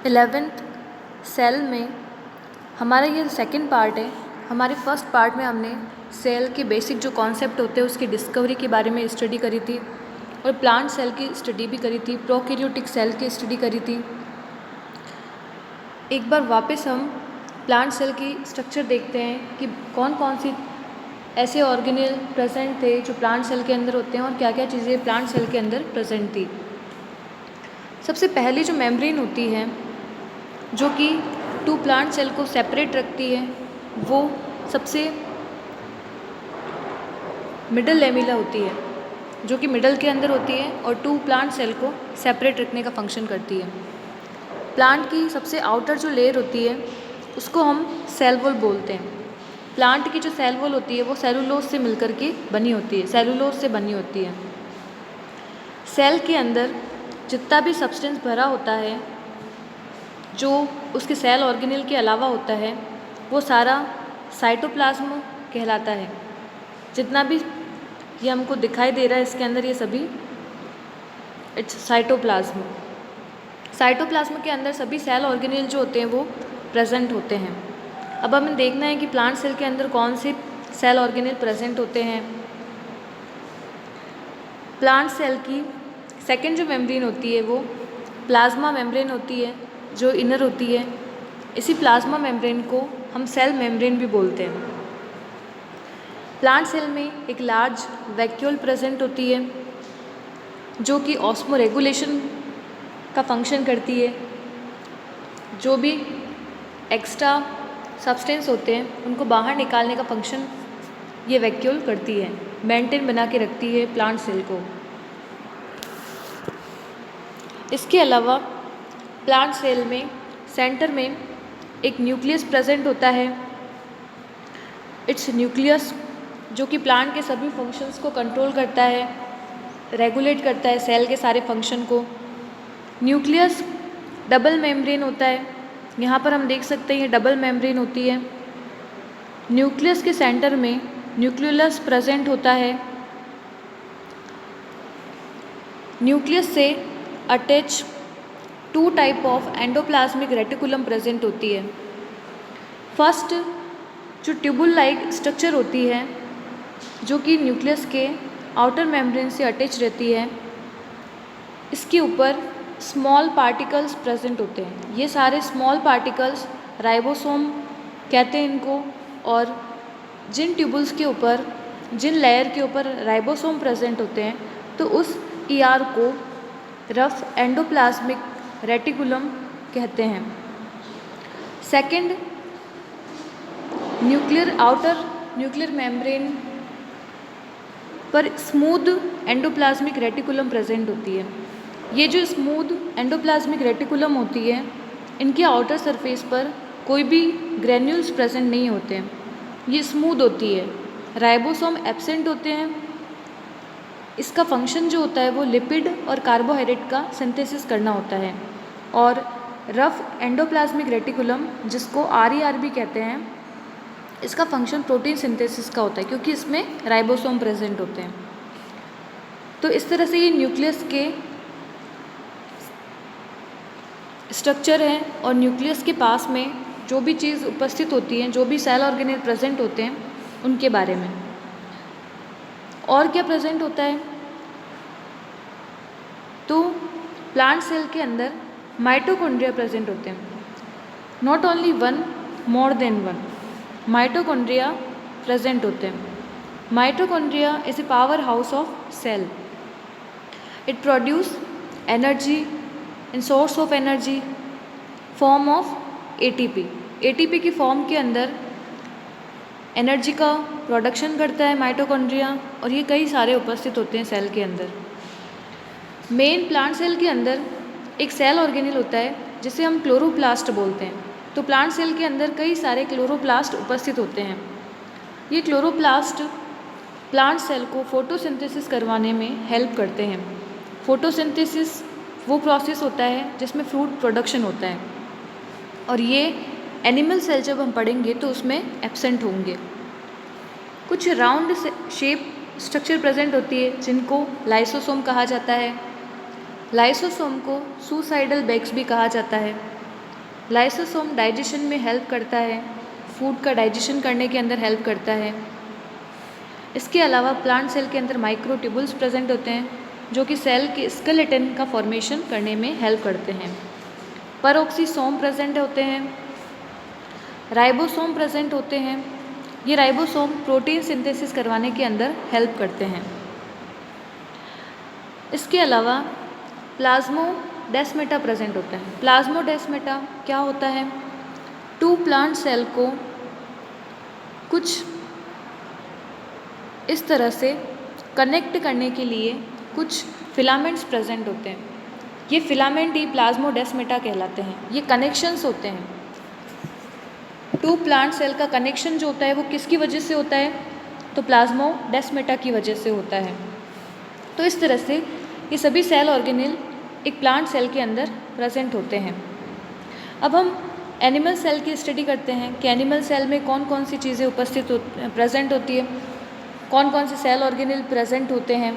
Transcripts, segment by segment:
11th cell में हमारा ये सेकंड पार्ट है। हमारे फर्स्ट पार्ट में हमने सेल के बेसिक जो कॉन्सेप्ट होते हैं उसकी डिस्कवरी के बारे में स्टडी करी थी और प्लांट सेल की स्टडी भी करी थी, प्रोकैरियोटिक सेल की स्टडी करी थी। एक बार वापस हम प्लांट सेल की स्ट्रक्चर देखते हैं कि कौन कौन सी ऐसे ऑर्गेनेल प्रेजेंट थे जो प्लांट सेल के अंदर होते हैं और क्या क्या चीज़ें प्लांट सेल के अंदर प्रेजेंट थी। सबसे पहली जो मेम्ब्रेन होती है जो कि टू प्लांट सेल को सेपरेट रखती है वो सबसे मिडल लेमिला होती है, जो कि मिडल के अंदर होती है और टू प्लांट सेल को सेपरेट रखने का फंक्शन करती है। प्लांट की सबसे आउटर जो लेयर होती है उसको हम सेल वॉल बोलते हैं। प्लांट की जो सेल वॉल होती है वो सेलुलोज से मिलकर के बनी होती है, सेलुलोज से बनी होती है। सेल के अंदर जितना भी सब्सटेंस भरा होता है जो उसके सेल ऑर्गेनेल के अलावा होता है वो सारा साइटोप्लाज्म कहलाता है। जितना भी ये हमको दिखाई दे रहा है इसके अंदर ये सभी इट्स साइटोप्लाज्म। साइटोप्लाज्म के अंदर सभी सेल ऑर्गेनेल जो होते हैं वो प्रेजेंट होते हैं। अब हमें देखना है कि प्लांट सेल के अंदर कौन से सेल ऑर्गेनेल प्रेजेंट होते हैं। प्लांट सेल की सेकेंड जो मेम्ब्रेन होती है वो प्लाज्मा मेम्ब्रेन होती है जो इनर होती है। इसी प्लाज्मा मेम्ब्रेन को हम सेल मेम्ब्रेन भी बोलते हैं। प्लांट सेल में एक लार्ज वैक्यूल प्रेजेंट होती है जो कि ऑस्मो रेगुलेशन का फंक्शन करती है। जो भी एक्स्ट्रा सब्सटेंस होते हैं उनको बाहर निकालने का फंक्शन ये वैक्यूल करती है, मेंटेन बना के रखती है प्लांट सेल को। इसके अलावा प्लांट सेल में सेंटर में एक न्यूक्लियस प्रेजेंट होता है। इट्स न्यूक्लियस जो कि प्लांट के सभी फंक्शंस को कंट्रोल करता है, रेगुलेट करता है सेल के सारे फंक्शन को। न्यूक्लियस डबल मेम्ब्रेन होता है, यहाँ पर हम देख सकते हैं ये डबल मेम्ब्रेन होती है। न्यूक्लियस के सेंटर में न्यूक्लियस प्रेजेंट होता है। न्यूक्लियस से attach two type of endoplasmic reticulum present होती है। फर्स्ट जो ट्यूबुल लाइक स्ट्रक्चर होती है जो कि न्यूक्लियस के आउटर मेम्ब्रेन से अटैच रहती है, इसके ऊपर स्मॉल पार्टिकल्स प्रेजेंट होते हैं। ये सारे स्मॉल पार्टिकल्स राइबोसोम कहते हैं इनको। और जिन ट्यूबुल्स के ऊपर, जिन लेयर के ऊपर राइबोसोम प्रेजेंट होते हैं तो उस ईआर को रफ एंडोप्लाज्मिक रेटिकुलम कहते हैं। सेकंड आउटर न्यूक्लियर मेम्ब्रेन पर स्मूथ एंडोप्लाज्मिक रेटिकुलम प्रेजेंट होती है। ये जो स्मूथ एंडोप्लाज्मिक रेटिकुलम होती है इनके आउटर सरफेस पर कोई भी ग्रेन्यूल्स प्रेजेंट नहीं होते हैं, ये स्मूथ होती है। राइबोसोम एब्सेंट होते हैं। इसका फंक्शन जो होता है वो लिपिड और कार्बोहाइड्रेट का सिंथेसिस करना होता है। और रफ एंडोप्लाज्मिक रेटिकुलम जिसको आरईआर भी कहते हैं, इसका फंक्शन प्रोटीन सिंथेसिस का होता है क्योंकि इसमें राइबोसोम प्रेजेंट होते हैं। तो इस तरह से ये न्यूक्लियस के स्ट्रक्चर है और न्यूक्लियस के पास में जो भी चीज़ उपस्थित होती है, जो भी सेल ऑर्गेनेल प्रेजेंट होते हैं उनके बारे में। और क्या प्रेजेंट होता है तो प्लांट सेल के अंदर माइटोकॉन्ड्रिया प्रेजेंट होते हैं। Not only one, more than one mitochondria present होते हैं। Mitochondria is a power house of cell. It produce energy in source of energy form of ATP. ATP की फॉर्म के अंदर energy का प्रोडक्शन करता है माइटोकॉन्ड्रिया और ये कई सारे उपस्थित होते हैं सेल के अंदर। मेन प्लांट सेल के अंदर एक सेल ऑर्गेनेल होता है जिसे हम क्लोरोप्लास्ट बोलते हैं। तो प्लांट सेल के अंदर कई सारे क्लोरोप्लास्ट उपस्थित होते हैं। ये क्लोरोप्लास्ट प्लांट सेल को फोटोसिंथेसिस करवाने में हेल्प करते हैं। फोटोसिंथेसिस वो प्रोसेस होता है जिसमें फ्रूट प्रोडक्शन होता है और ये एनिमल सेल जब हम पढ़ेंगे तो उसमें एब्सेंट होंगे। कुछ राउंड शेप स्ट्रक्चर प्रेजेंट होती है जिनको लाइसोसोम कहा जाता है। लाइसोसोम को सुसाइडल बैग्स भी कहा जाता है। लाइसोसोम डाइजेशन में हेल्प करता है, फूड का डाइजेशन करने के अंदर हेल्प करता है। इसके अलावा प्लांट सेल के अंदर माइक्रोट्यूबुल्स प्रेजेंट होते हैं जो कि सेल के स्केलेटन का फॉर्मेशन करने में हेल्प करते हैं। परऑक्सीसोम प्रेजेंट होते हैं, राइबोसोम प्रेजेंट होते हैं। ये राइबोसोम प्रोटीन सिंथेसिस करवाने के अंदर हेल्प करते हैं। इसके अलावा प्लाज्मोडेस्माटा प्रेजेंट होता है। प्लाज्मोडेस्माटा क्या होता है? टू प्लांट सेल को कुछ इस तरह से कनेक्ट करने के लिए कुछ फिलामेंट्स प्रेजेंट होते हैं। ये फिलामेंट ही प्लाज्मोडेस्माटा कहलाते हैं। ये कनेक्शंस होते हैं। टू प्लांट सेल का कनेक्शन जो होता है वो किसकी वजह से होता है? तो प्लाज्मोडेस्माटा की वजह से होता है। तो इस तरह से ये सभी सेल ऑर्गेनेल एक प्लांट सेल के अंदर प्रेजेंट होते हैं। अब हम एनिमल सेल की स्टडी करते हैं कि एनिमल सेल में कौन कौन सी चीज़ें प्रेजेंट होती है, कौन कौन से सेल ऑर्गेनेल प्रेजेंट होते हैं,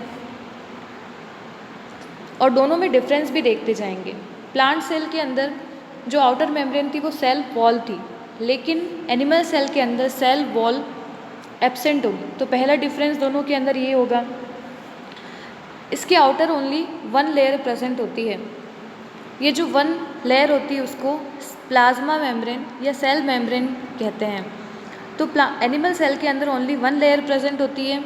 और दोनों में डिफरेंस भी देखते जाएंगे। प्लांट सेल के अंदर जो आउटर मेम्ब्रेन थी वो सेल वॉल थी, लेकिन एनिमल सेल के अंदर सेल वॉल एब्सेंट होगी। तो पहला डिफरेंस दोनों के अंदर ये होगा, इसके outer only one layer present होती है। ये जो वन लेयर होती है उसको प्लाज्मा मेम्ब्रेन या सेल मेम्ब्रेन कहते हैं। तो एनिमल सेल के अंदर ओनली वन लेयर प्रेजेंट होती है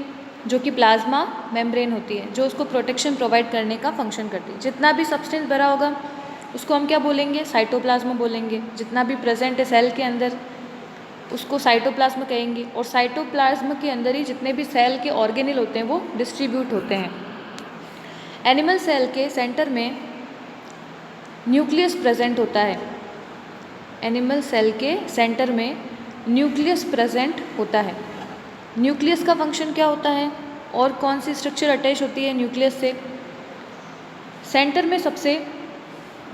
जो कि प्लाज्मा मेम्ब्रेन होती है, जो उसको प्रोटेक्शन प्रोवाइड करने का फंक्शन करती है। जितना भी सब्सटेंस भरा होगा उसको हम क्या बोलेंगे? साइटोप्लाज्म बोलेंगे। जितना भी प्रेजेंट है सेल के अंदर उसको साइटोप्लाज्म कहेंगे। और साइटोप्लाज्म के अंदर ही जितने भी सेल के ऑर्गेनेल होते हैं वो डिस्ट्रीब्यूट होते हैं। एनिमल सेल के सेंटर में न्यूक्लियस प्रेजेंट होता है। एनिमल सेल के सेंटर में न्यूक्लियस प्रेजेंट होता है। न्यूक्लियस का फंक्शन क्या होता है और कौन सी स्ट्रक्चर अटैच होती है न्यूक्लियस से? सेंटर में सबसे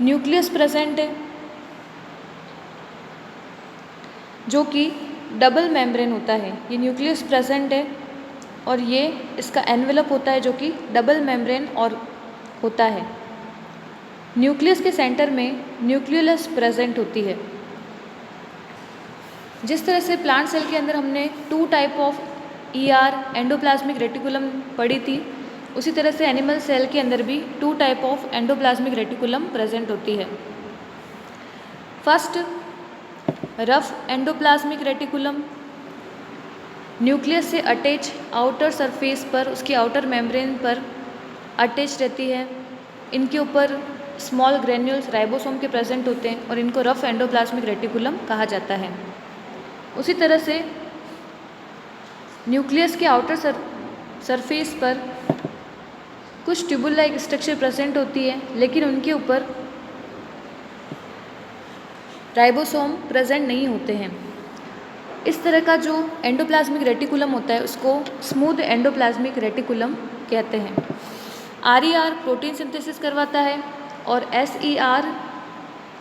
न्यूक्लियस प्रेजेंट है जो कि डबल मेम्ब्रेन होता है। ये न्यूक्लियस प्रेजेंट है और ये इसका एनवेलप होता है जो कि डबल मेम्ब्रेन और होता है। न्यूक्लियस के सेंटर में न्यूक्लियोलस प्रेजेंट होती है। जिस तरह से प्लांट सेल के अंदर हमने two type of ER endoplasmic reticulum पढ़ी थी, उसी तरह से एनिमल सेल के अंदर भी two type of endoplasmic reticulum present होती है। First rough endoplasmic reticulum nucleus से अटैच आउटर सरफेस पर, उसके आउटर मेम्ब्रेन पर अटैच रहती है। इनके ऊपर स्मॉल ग्रेन्यूल्स राइबोसोम के प्रेजेंट होते हैं और इनको रफ एंडोप्लाज्मिक रेटिकुलम कहा जाता है। उसी तरह से न्यूक्लियस के आउटर सरफेस पर कुछ ट्यूबुल लाइक स्ट्रक्चर प्रेजेंट होती है, लेकिन उनके ऊपर राइबोसोम प्रेजेंट नहीं होते हैं। इस तरह का जो एंडोप्लाज्मिक रेटिकुलम होता है उसको स्मूथ एंडोप्लाज्मिक रेटिकुलम कहते हैं। RER प्रोटीन सिंथेसिस करवाता है और SER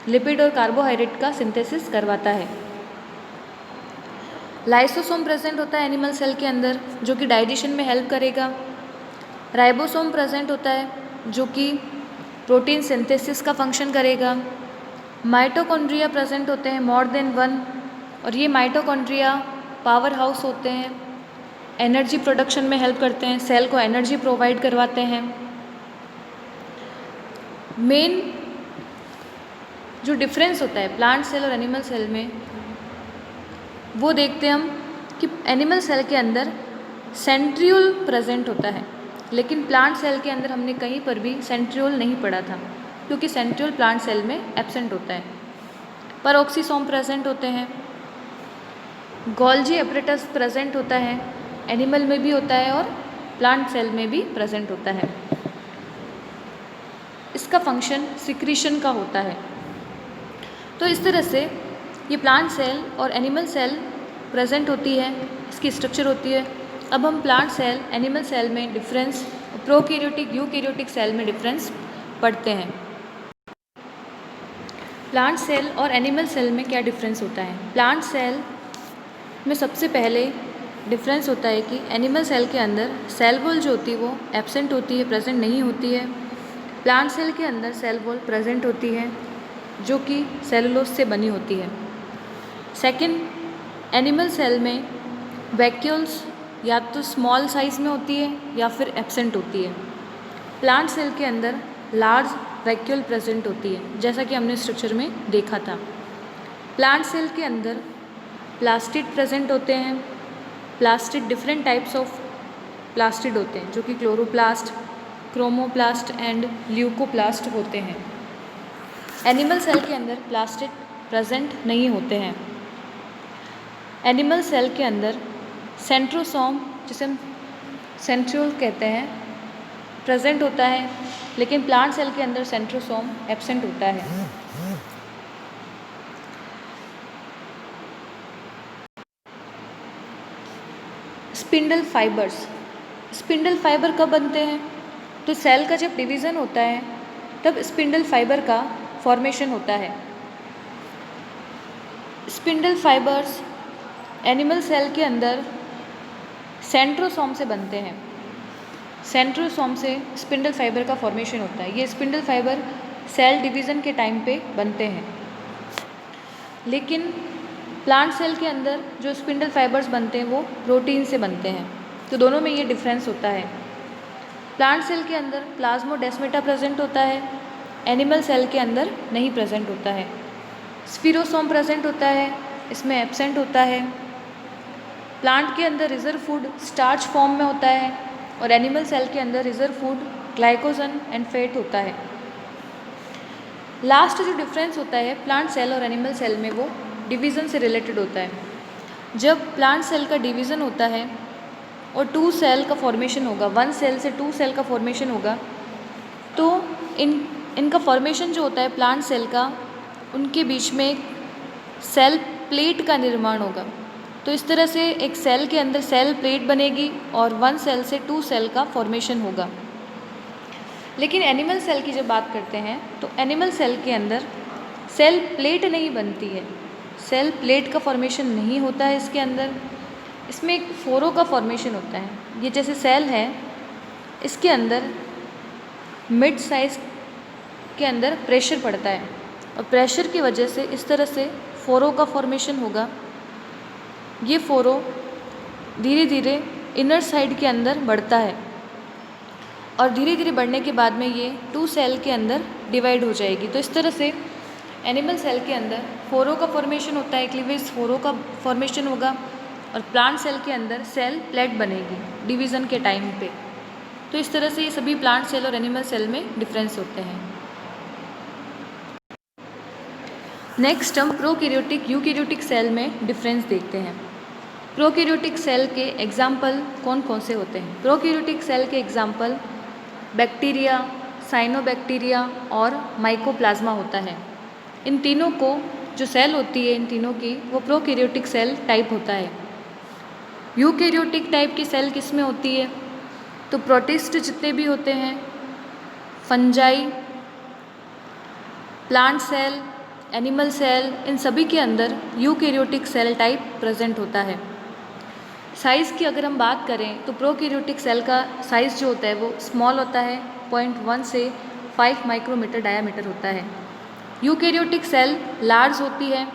लिपिड और कार्बोहाइड्रेट का सिंथेसिस करवाता है। लाइसोसोम प्रेजेंट होता है एनिमल सेल के अंदर जो कि डाइजेशन में हेल्प करेगा। राइबोसोम प्रेजेंट होता है जो कि प्रोटीन सिंथेसिस का फंक्शन करेगा। माइटोकॉन्ड्रिया प्रेजेंट होते हैं मोर देन वन, और ये माइटोकॉन्ड्रिया पावर हाउस होते हैं, एनर्जी प्रोडक्शन में हेल्प करते हैं, सेल को एनर्जी प्रोवाइड करवाते हैं। मेन जो डिफरेंस होता है प्लांट सेल और एनिमल सेल में वो देखते हैं हम कि एनिमल सेल के अंदर सेंट्रियोल प्रेजेंट होता है, लेकिन प्लांट सेल के अंदर हमने कहीं पर भी सेंट्रियोल नहीं पढ़ा था क्योंकि सेंट्रियोल प्लांट सेल में एब्सेंट होता है। परऑक्सीसोम प्रेजेंट होते हैं। गोल्जी एपरेटस प्रेजेंट होता है, एनिमल में भी होता है और प्लांट सेल में भी प्रेजेंट होता है। इसका फंक्शन सिक्रीशन का होता है। तो इस तरह से ये प्लांट सेल और एनिमल सेल प्रेजेंट होती है, इसकी स्ट्रक्चर होती है। अब हम प्लांट सेल एनिमल सेल में डिफरेंस, प्रोकैरियोटिक यूकैरियोटिक सेल में डिफरेंस पढ़ते हैं। प्लांट सेल और एनिमल सेल में क्या डिफरेंस होता है? प्लांट सेल में सबसे पहले डिफरेंस होता है कि एनिमल सेल के अंदर सेल वॉल जो होती है वो एब्सेंट होती है, प्रेजेंट नहीं होती है। प्लांट सेल के अंदर सेल वॉल प्रेजेंट होती है। जो कि सेलुलोज से बनी होती है। सेकंड, एनिमल सेल में वैक्यूल्स या तो स्मॉल साइज़ में होती है या फिर एब्सेंट होती है। प्लांट सेल के अंदर लार्ज वैक्यूल प्रेजेंट होती है, जैसा कि हमने स्ट्रक्चर में देखा था। प्लांट सेल के अंदर प्लास्टिड प्रेजेंट होते हैं। Plastid different types of plastid होते हैं, जो कि क्लोरोप्लास्ट, क्रोमोप्लास्ट एंड ल्यूकोप्लास्ट होते हैं। एनिमल सेल के अंदर प्लास्टिड प्रेजेंट नहीं होते हैं। एनिमल सेल के अंदर सेंट्रोसोम, जिसे हम सेंट्रियोल कहते हैं, प्रेजेंट होता है, लेकिन प्लांट सेल के अंदर सेंट्रोसोम एब्सेंट होता है। Spindle fibres. स्पिंडल फाइबर कब बनते हैं? तो सेल का जब डिवीज़न होता है तब स्पिंडल फाइबर का फॉर्मेशन होता है। स्पिंडल फाइबर्स एनिमल सेल के अंदर सेंट्रोसोम से बनते हैं। सेंट्रोसोम से स्पिंडल फाइबर का फॉर्मेशन होता है। ये स्पिंडल फाइबर सेल डिवीज़न के टाइम पे बनते हैं। लेकिन प्लांट सेल के अंदर जो स्पिंडल फाइबर्स बनते हैं वो प्रोटीन से बनते हैं। तो दोनों में ये डिफरेंस होता है। प्लांट सेल के अंदर प्लाज्मोडेस्माटा प्रेजेंट होता है, एनिमल सेल के अंदर नहीं प्रेजेंट होता है। स्पिरोसोम प्रेजेंट होता है, इसमें एब्सेंट होता है। प्लांट के अंदर रिजर्व फूड स्टार्च फॉर्म में होता है और एनिमल सेल के अंदर reserve food glycogen and fat होता है। लास्ट जो डिफरेंस होता है प्लांट सेल और एनिमल सेल में, वो डिवीज़न से रिलेटेड होता है। जब प्लांट सेल का डिवीज़न होता है और 2 सेल का फॉर्मेशन होगा, 1 सेल से 2 सेल का फॉर्मेशन होगा, तो इनका फॉर्मेशन जो होता है प्लांट सेल का, उनके बीच में एक सेल प्लेट का निर्माण होगा। तो इस तरह से एक सेल के अंदर सेल प्लेट बनेगी और 1 सेल से 2 सेल का फॉर्मेशन होगा। लेकिन एनिमल सेल की जब बात करते हैं तो एनिमल सेल के अंदर सेल प्लेट नहीं बनती है, सेल प्लेट का फॉर्मेशन नहीं होता है इसके अंदर। इसमें एक फोरो का फॉर्मेशन होता है। ये जैसे सेल है, इसके अंदर मिड साइज के अंदर प्रेशर पड़ता है और प्रेशर की वजह से इस तरह से फोरो का फॉर्मेशन होगा। ये फोरो धीरे धीरे इनर साइड के अंदर बढ़ता है और धीरे धीरे बढ़ने के बाद में ये 2 सेल के अंदर डिवाइड हो जाएगी। तो इस तरह से एनिमल सेल के अंदर फोरो का फॉर्मेशन होता है, क्लीवेज फोरो का फॉर्मेशन होगा, और प्लांट सेल के अंदर सेल प्लेट बनेगी डिवीज़न के टाइम पे। तो इस तरह से ये सभी प्लांट सेल और एनिमल सेल में डिफरेंस होते हैं। नेक्स्ट हम प्रोकैरियोटिक यूकैरियोटिक सेल में डिफरेंस देखते हैं। प्रोकैरियोटिक सेल के एग्जाम्पल कौन कौन से होते हैं? प्रोकैरियोटिक सेल के एग्जाम्पल बैक्टीरिया, साइनोबैक्टीरिया और माइकोप्लाज्मा होता है। इन तीनों को जो सेल होती है इन तीनों की, वो प्रोकैरियोटिक सेल टाइप होता है। यूकैरियोटिक टाइप की सेल किस में होती है? तो प्रोटिस्ट जितने भी होते हैं, fungi, plant cell, animal cell, इन सभी के अंदर यूकैरियोटिक सेल टाइप प्रेजेंट होता है। साइज़ की अगर हम बात करें तो प्रोकैरियोटिक सेल का साइज़ जो होता है वो स्मॉल होता है, 0.1 से 5 माइक्रोमीटर डायामीटर होता है। यूकैरियोटिक सेल लार्ज होती है,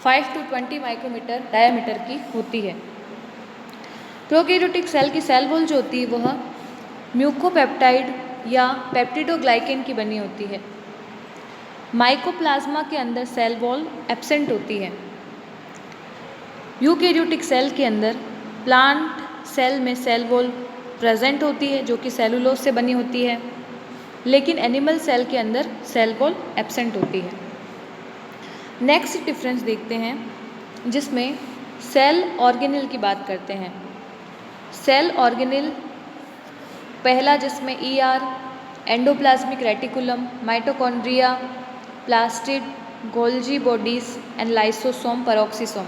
5 to 20 माइक्रोमीटर डायामीटर की होती है। प्रोकैरियोटिक सेल की सेल वॉल जो होती है वह म्यूकोपेप्टाइड या पेप्टिडोग्लाइकेन की बनी होती है। माइकोप्लाज्मा के अंदर सेल वॉल एब्सेंट होती है। यूकैरियोटिक सेल के अंदर प्लांट सेल में सेल वॉल प्रेजेंट होती है जो कि सेलुलोज से बनी होती है, लेकिन एनिमल सेल के अंदर सेल वॉल एब्सेंट होती है। नेक्स्ट डिफरेंस देखते हैं जिसमें सेल ऑर्गेनेल की बात करते हैं। सेल ऑर्गेनेल पहला जिसमें ER, endoplasmic reticulum, mitochondria, plastid, Golgi bodies and lysosome, peroxisome,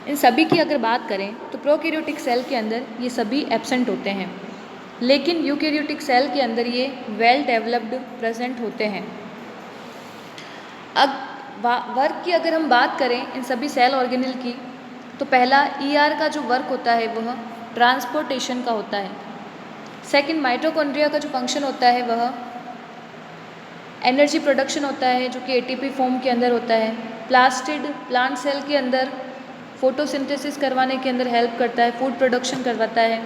इन सभी की अगर बात करें तो प्रोकैरियोटिक सेल के अंदर ये सभी एब्सेंट होते हैं, लेकिन यूकैरियोटिक सेल के अंदर ये वेल डेवलप्ड प्रेजेंट होते हैं। अब वर्क की अगर हम बात करें इन सभी सेल ऑर्गेनेल की, तो पहला ER का जो वर्क होता है वह ट्रांसपोर्टेशन का होता है। सेकंड, माइटोकॉन्ड्रिया का जो फंक्शन होता है वह एनर्जी प्रोडक्शन होता है जो कि एटीपी फॉर्म के अंदर होता है। प्लास्टिड प्लांट सेल के अंदर फोटोसिंथेसिस करवाने के अंदर हेल्प करता है, फूड प्रोडक्शन करवाता है।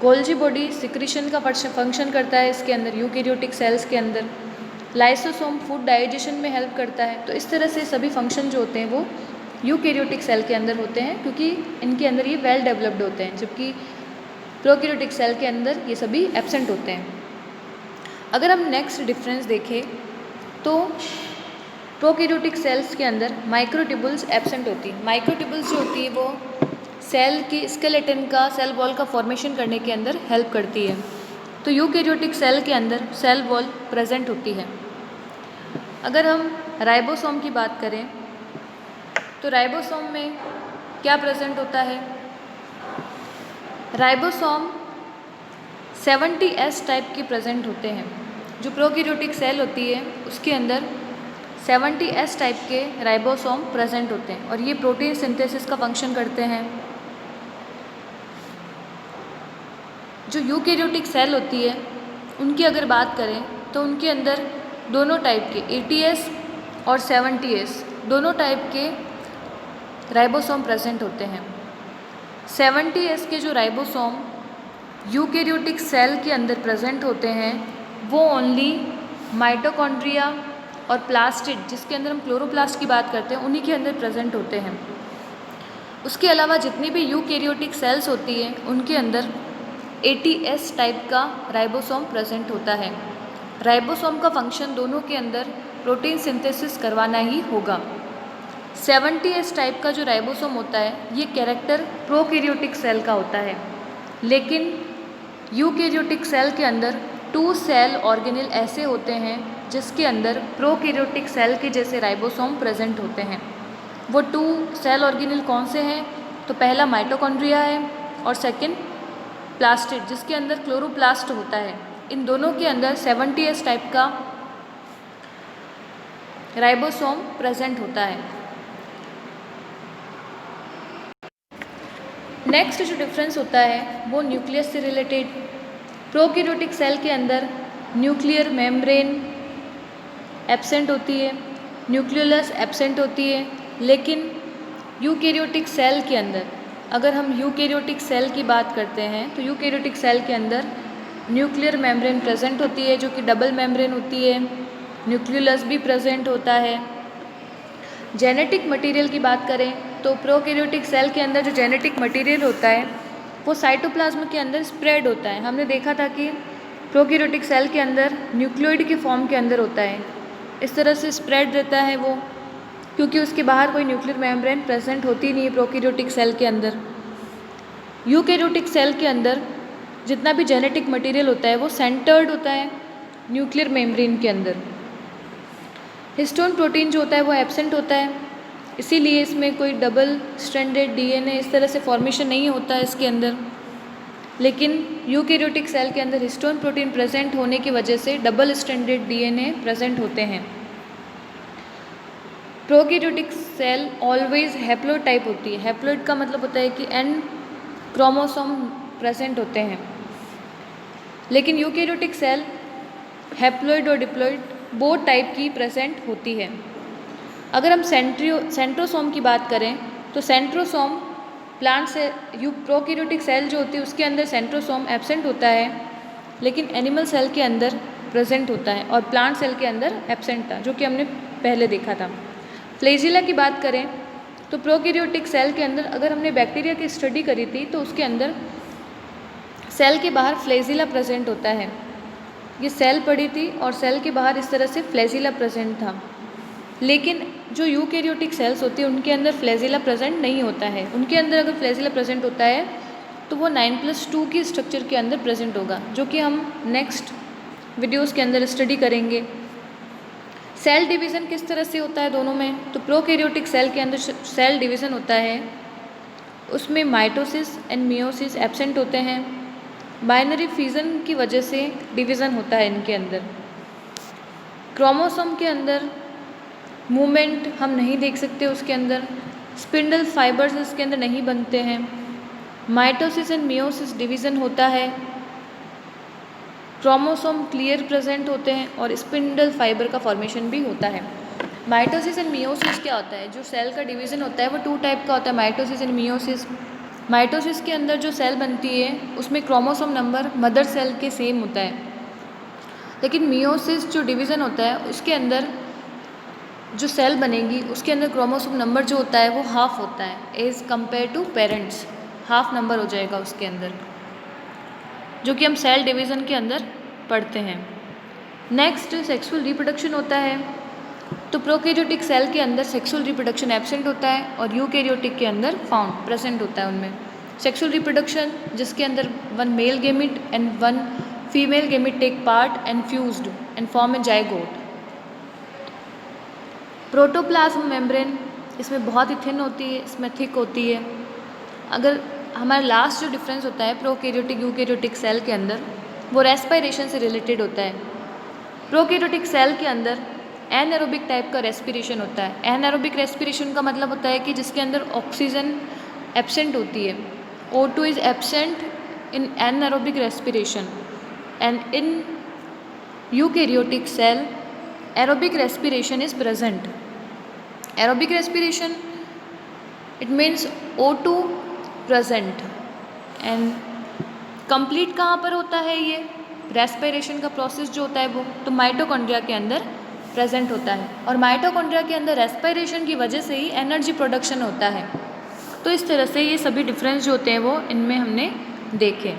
गोल्जी बॉडी सिक्रीशन का फंक्शन करता है इसके अंदर, यूकैरियोटिक सेल्स के अंदर। लाइसोसोम फूड डाइजेशन में हेल्प करता है। तो इस तरह से सभी फंक्शन जो होते हैं वो यूकैरियोटिक सेल के अंदर होते हैं, क्योंकि इनके अंदर ये वेल डेवलप्ड होते हैं, जबकि प्रोकैरियोटिक सेल के अंदर ये सभी एब्सेंट होते हैं। अगर हम नेक्स्ट डिफरेंस देखें तो प्रोकैरियोटिक सेल्स के अंदर माइक्रोट्यूबुल्स एब्सेंट होती है। माइक्रोट्यूबुल्स जो होती है वो सेल की स्केलेटन का, सेल वॉल का फॉर्मेशन करने के अंदर हेल्प करती है। तो यूकैरियोटिक सेल के अंदर सेल वॉल प्रेजेंट होती है। अगर हम राइबोसोम की बात करें तो राइबोसोम में क्या प्रेजेंट होता है? राइबोसोम 70S टाइप के प्रेजेंट होते हैं। जो प्रोकैरियोटिक सेल होती है उसके अंदर 70S टाइप के राइबोसोम प्रेजेंट होते हैं और ये प्रोटीन सिंथेसिस का फंक्शन करते हैं। जो यूकैरियोटिक सेल होती है उनकी अगर बात करें तो उनके अंदर दोनों टाइप के 80S और 70S दोनों टाइप के राइबोसोम प्रेजेंट होते हैं। 70S के जो राइबोसोम यूकैरियोटिक सेल के अंदर प्रेजेंट होते हैं वो ओनली माइटोकॉन्ड्रिया और प्लास्टिड, जिसके अंदर हम क्लोरोप्लास्ट की बात करते हैं, उन्हीं के अंदर प्रेजेंट होते हैं। उसके अलावा जितनी भी यूकैरियोटिक सेल्स होती हैं उनके अंदर 80S टाइप का राइबोसोम प्रेजेंट होता है। राइबोसोम का फंक्शन दोनों के अंदर प्रोटीन सिंथेसिस करवाना ही होगा। 70S टाइप का जो राइबोसोम होता है ये कैरेक्टर प्रोकैरियोटिक सेल का होता है, लेकिन यूकैरियोटिक सेल के अंदर 2 सेल ऑर्गेनेल ऐसे होते हैं जिसके अंदर प्रोकैरियोटिक सेल के जैसे राइबोसोम प्रेजेंट होते हैं। वो 2 सेल ऑर्गेनेल कौन से हैं? तो पहला माइटोकॉन्ड्रिया है और सेकंड प्लास्टिड, जिसके अंदर क्लोरोप्लास्ट होता है। इन दोनों के अंदर 70S टाइप का राइबोसोम प्रेजेंट होता है। नेक्स्ट जो डिफरेंस होता है वो न्यूक्लियस से रिलेटेड। प्रोकैरियोटिक सेल के अंदर न्यूक्लियर मेम्ब्रेन एब्सेंट होती है, न्यूक्लियोलस एब्सेंट होती है, लेकिन यूकैरियोटिक सेल के अंदर अगर हम यूकैरियोटिक सेल की बात करते हैं तो यूकैरियोटिक सेल के अंदर न्यूक्लियर मेम्ब्रेन प्रेजेंट होती है जो कि डबल मेम्ब्रेन होती है, न्यूक्लियोलस भी प्रेजेंट होता है। जेनेटिक मटेरियल की बात करें तो प्रोकैरियोटिक सेल के अंदर जो जेनेटिक मटेरियल होता है वो साइटोप्लाज्म के अंदर स्प्रेड होता है। हमने देखा था कि प्रोकैरियोटिक सेल के अंदर न्यूक्लियोइड के फॉर्म के अंदर होता है, इस तरह से स्प्रेड रहता है वो, क्योंकि उसके बाहर कोई न्यूक्लियर मेम्ब्रेन प्रेजेंट होती नहीं है प्रोकैरियोटिक सेल के अंदर। यूकैरियोटिक सेल के अंदर जितना भी जेनेटिक मटेरियल होता है वो सेंटर्ड होता है न्यूक्लियर मेम्ब्रेन के अंदर। हिस्टोन प्रोटीन जो होता है वो एब्सेंट होता है, इसीलिए इसमें कोई डबल स्ट्रैंडेड डीएनए इस तरह से फॉर्मेशन नहीं होता है इसके अंदर। लेकिन यूकैरियोटिक सेल के अंदर हिस्टोन प्रोटीन प्रेजेंट होने की वजह से डबल स्ट्रैंडेड डीएनए प्रेजेंट होते हैं। Prokaryotic cell always haploid type होती है। हैप्लोइड का मतलब होता है कि N क्रोमोसोम प्रेजेंट होते हैं, लेकिन यूकैरियोटिक सेल हैप्लोइड और डिप्लोइड बोथ टाइप की प्रेजेंट होती है। अगर हम सेंट्रोसोम की बात करें तो सेंट्रोसोम प्लांट से प्रोकैरियोटिक सेल जो होती है उसके अंदर सेंट्रोसोम एब्सेंट होता है, लेकिन एनिमल सेल के अंदर प्रेजेंट होता है और प्लांट सेल के अंदर एब्सेंट था, जो कि हमने पहले देखा था। फ्लैजिला की बात करें तो प्रोकैरियोटिक सेल के अंदर अगर हमने बैक्टीरिया की स्टडी करी थी तो उसके अंदर सेल के बाहर फ्लैजिला प्रेजेंट होता है। ये सेल पड़ी थी और सेल के बाहर इस तरह से फ्लैजिला प्रेजेंट था, लेकिन जो यूकैरियोटिक सेल्स होती है उनके अंदर फ्लैजिला प्रेजेंट नहीं होता है। उनके अंदर अगर फ्लैजिला प्रेजेंट होता है तो वो 9+2 की स्ट्रक्चर के अंदर प्रेजेंट होगा, जो कि हम नेक्स्ट वीडियोस के अंदर स्टडी करेंगे। सेल डिवीज़न किस तरह से होता है दोनों में? तो प्रोकैरियोटिक सेल के अंदर सेल डिवीज़न होता है, उसमें माइटोसिस एंड मियोसिस एब्सेंट होते हैं। बाइनरी फिजन की वजह से डिवीज़न होता है इनके अंदर। क्रोमोसोम के अंदर मूवमेंट हम नहीं देख सकते, उसके अंदर स्पिंडल फाइबर्स इसके अंदर नहीं बनते हैं। माइटोसिस एंड मियोसिस डिवीज़न होता है। क्रोमोसोम क्लियर प्रेजेंट होते हैं और स्पिंडल फाइबर का फॉर्मेशन भी होता है। माइटोसिस एंड मियोसिस क्या होता है? जो सेल का डिवीज़न होता है वो 2 टाइप का होता है, माइटोसिस एंड मियोसिस। माइटोसिस के अंदर जो सेल बनती है उसमें क्रोमोसोम नंबर मदर सेल के सेम होता है, लेकिन मियोसिस जो डिवीज़न होता है उसके अंदर जो सेल बनेगी उसके अंदर क्रोमोसोम नंबर जो होता है वो हाफ होता है as compare to parents, half number हो जाएगा उसके अंदर, जो कि हम सेल डिवीज़न के अंदर पढ़ते हैं। नेक्स्ट सेक्सुअल रिप्रोडक्शन होता है। तो प्रोकैरियोटिक सेल के अंदर सेक्सुअल रिप्रोडक्शन एब्सेंट होता है और यूकैरियोटिक के अंदर फाउंड प्रेजेंट होता है उनमें। सेक्सुअल रिप्रोडक्शन जिसके अंदर 1 male gamete and 1 female gamete take part and fused and form a zygote. Protoplasm membrane इसमें बहुत ही थिन होती है, इसमें थिक होती है। अगर हमारा लास्ट जो डिफरेंस होता है प्रोकैरियोटिक यूकैरियोटिक सेल के अंदर, वो रेस्पिरेशन से रिलेटेड होता है। प्रोकैरियोटिक सेल के अंदर एनारोबिक टाइप का रेस्पिरेशन होता है। एनारोबिक रेस्पिरेशन का मतलब होता है कि जिसके अंदर ऑक्सीजन एब्सेंट होती है। O2 is absent in anaerobic respiration and in eukaryotic cell aerobic respiration is present. Aerobic respiration, it means O2 present and complete कहाँ पर होता है ये रेस्पिरेशन का प्रोसेस जो होता है वो, तो माइटोकॉन्ड्रिया के अंदर प्रेजेंट होता है और माइटोकॉन्ड्रिया के अंदर रेस्पिरेशन की वजह से ही एनर्जी प्रोडक्शन होता है। तो इस तरह से ये सभी डिफरेंस जो होते हैं वो इनमें हमने देखे।